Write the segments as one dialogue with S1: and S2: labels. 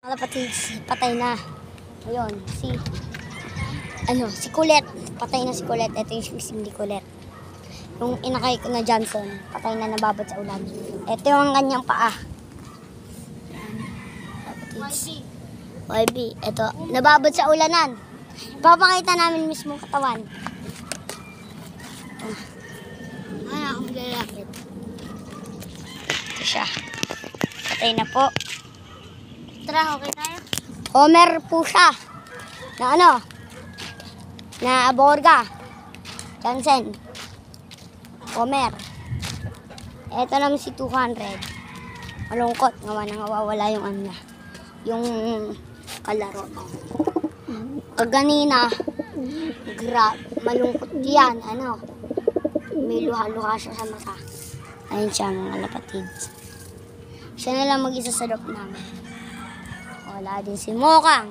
S1: Kapatid, patay na. Ayun, si Colette. Patay na si Colette. Ito yung missing ni Colette. Yung inakay ko na Johnson, patay na, nababad sa ulan. Ito yung kanyang paa. Kapatid. YB, ito, nababad sa ulanan. Papakita namin mismo katawan. Ano akong lalapit. Ito siya. Patay na po. Tara, okay tayo? Homer po siya. Na ano? Na Borga. Johnson. Homer. Ito naman si 200. Malungkot. Nawawala yung ano niya. Yung kalaro. Kaganina. Malungkot yan. Ano? May luha-luha siya sa mata. Ayun siya mga kapatid. Siya na lang mag-isa sa loob namin. Wala din si Mokang,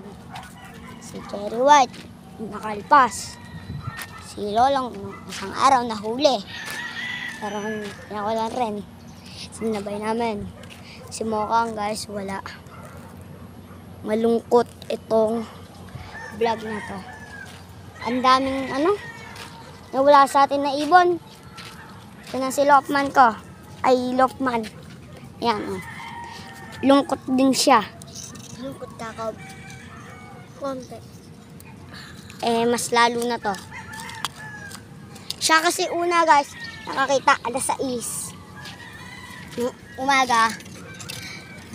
S1: si Cherry White, nakalpas, si Lolong, isang araw nahuli. Pero wala rin. Sinabay namin. Si Mokang guys, wala. Malungkot itong vlog na to. Ang daming nawala sa atin na ibon. Ito na si Lopman ko. Ay, Lopman. Yan. Lungkot din siya. Lungkot ka konti. Mas lalo na to. Siya kasi una guys, nakakita alas 6. Yung umaga,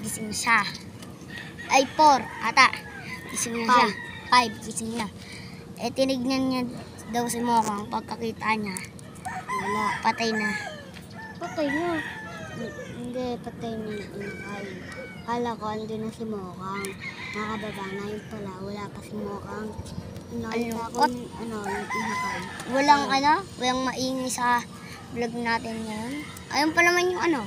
S1: gising siya. Ay 4, ata. Gising na siya. 5, gising na. Tinignan niya daw si Mokang, pagkakita niya. Wala, patay na. Patay na? Hindi, patay na inakay. Kala ko, andun na si Mokang. Nakababa na yun pala. Wala pa si Mokang. Nakita ko yung inakay. Walang maingay sa vlog natin ngayon. Ayun pa naman yung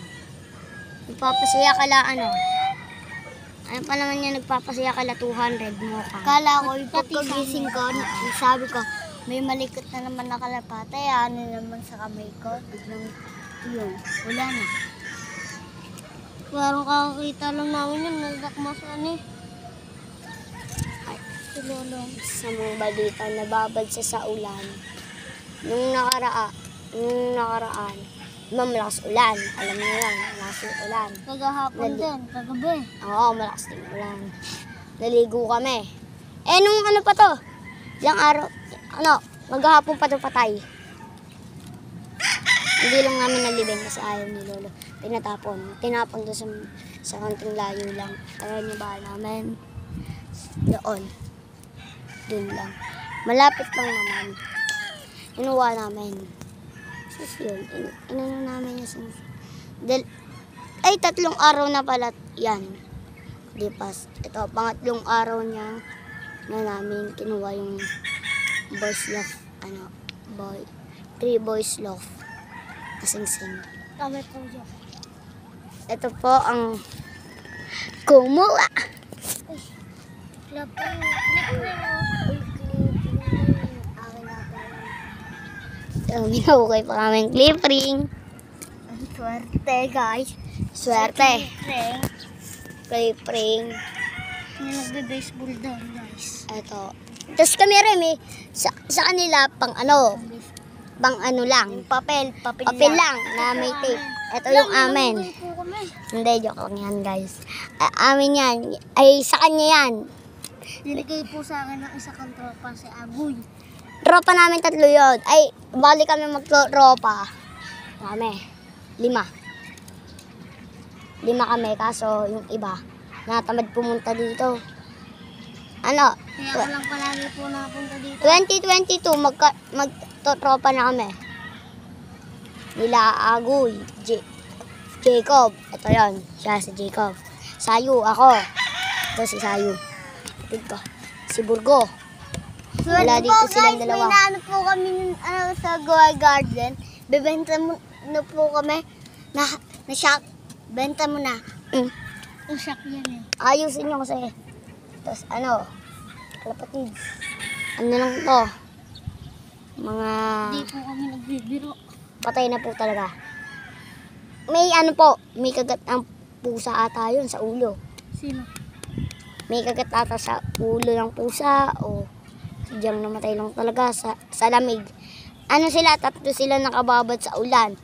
S1: nagpapasaya kala ayun pa naman yung nagpapasaya kala 200 Mokang. Kala ko, yung pagkagising ko, sabi ko, may malikot na naman na kalapate. Ano naman sa kamay ko. Biglang yun. Wala na. Parang kakakita lang namin yun, nagdakmasan eh. Ay, si Lolong. Sa mga balita, nababad siya sa ulan. Nung nakaraan, malakas ulan. Alam niyo yan, malakas yung ulan. Kagahapon din, kagabi. Oo, malakas din ulan. Naligo kami. Nung pa to? Ilang araw, maghahapon pa to patay. Hindi lang namin nalibing kasi ayaw ni Lolo. Tinapon doon sa konting layo lang. Kaya niya ba namin? Doon lang. Malapit lang naman. Inuwa namin. Sus yun. Inano namin yung ay, 3 araw na pala yan. Lipas. Ito, pangatlong araw niya na namin kinuha yung boys love. 3 boys love. Kasing-sing. Tama po dyan. Ito po ang kumuha. Minahukay pa kami clip ring. Swerte guys. Swerte. Clip ring. Nagbe-baseball daw guys. Ito. Tapos kami rin sa kanila pang lang. Papel lang na may tape. Ito yung amin. Hindi, joke lang yan guys. Amin yan. Ay, sa kanya yan. Nilagay po sa akin ng isa kang tropa si Agoy. Tropa namin 3 yun. Ay, balik kami mag-tropa. Kami. 5 kami, kaso yung iba natamad pumunta dito. Kaya lang palagi po napunta dito. 2022, mag-tropa na kami. Nila Agoy, Jacob. Ito yun, siya si Jacob. Sayu, ako. Ito si Sayu. Ito, si Burgo. Wala dito silang dalawa. May naano po kami sa Goa Garden. Bebenta mo na po kami. Na-shock. Benta mo na. Shock yan eh. Ayusin nyo kasi. Tapos kalapatid. Lang to. Mga... Hindi po kami nagbibiro. Patay na po talaga. May may kagat ang pusa ata yun sa ulo. Sino? may kagat ata sa ulo ng pusa o sadyang namatay lang talaga sa lamig. Ano sila? Tatlo sila nakababad sa ulan.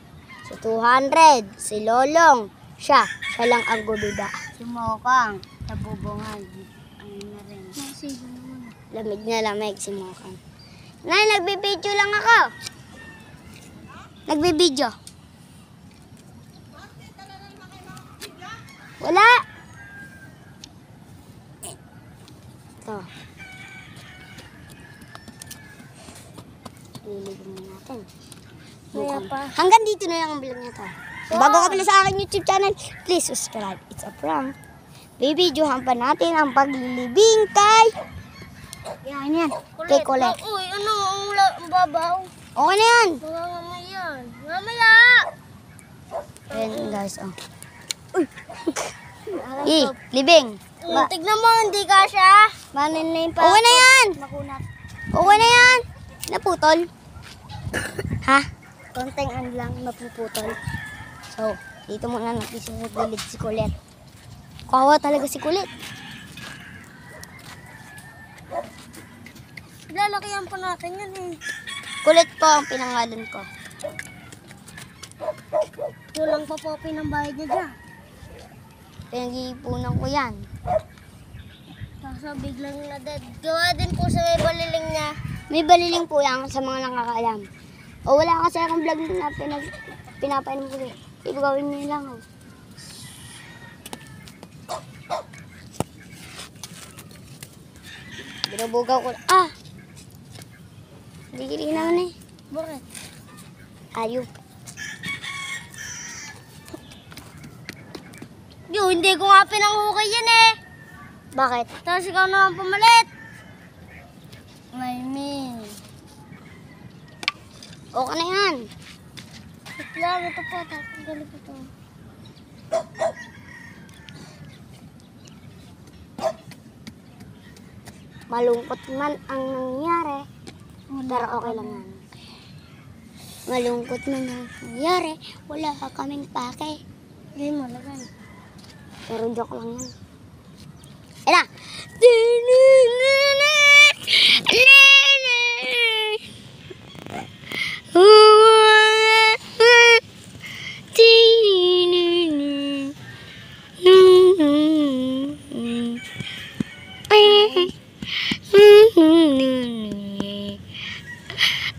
S1: Si 200, si Lolong, siya lang ang gududa.
S2: Si Mokang, nabubungan. Ano na rin.
S1: Lamig na lamig si Mokang. Nay, nagbibideo lang ako. Nagbibideo. Wala. Ito. Liligyan mo natin.
S2: Kaya pa.
S1: Hanggang dito na lang ang vlog nito. Bago ka pala sa aking YouTube channel, please subscribe. It's a prank. Bibidyohan pa natin ang paglilibing kay...
S2: Yan yan.
S1: Kay Colette.
S2: Uy, ano? Ang babaw.
S1: Okay na yan.
S2: Mamaya. Mamaya!
S1: Ayan guys, oh. Uy! Libing.
S2: Tignan mo, hindi ka siya. Manin na yung
S1: Okay na yan.
S2: Makunat.
S1: Okay na yan. Naputol. Ha?
S2: Konting ano lang, mapuputol.
S1: So, dito muna natin sa gilid si Colette. Kawawa talaga si Colette.
S2: Lalakayan pa natin yan eh.
S1: Colette po ang pinangalan ko.
S2: Kulang pa po pinambayad niya dyan.
S1: Pinag-iipunan ko yan.
S2: Kaso biglang na-dead. Gawa din po sa may baliling niya.
S1: May baliling po yan sa mga nakakaalam. O wala kasi akong vlog na pinapainom ko. Ito gawin niyo lang. Oh. Binubugaw ko. Ah! Hindi naman eh.
S2: Bakit?
S1: Ayop.
S2: Yo, hindi ko nga pinanghukay yan eh.
S1: Bakit?
S2: Tapos ikaw naman pumalit. I mean.
S1: Okay na yan.
S2: Lang, ito po. Tatanggalin ko ito.
S1: Malungkot man ang nangyari. Pero okay lang yan. Malungkot man ang nangyari. Wala ka kaming pake.
S2: Hindi mo, lagay.
S1: Pero joke lang yan. Ayun na!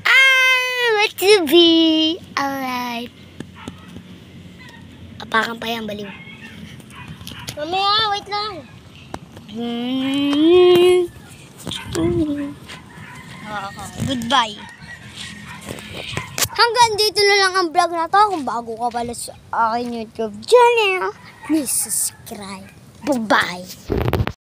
S1: I want to be alive. Apakan pa yan, baliw.
S2: Mamaya, wait lang.
S1: Goodbye. Hanggang dito na lang ang vlog na to. Kung bago ka pala sa aking YouTube channel, please subscribe. Bye-bye.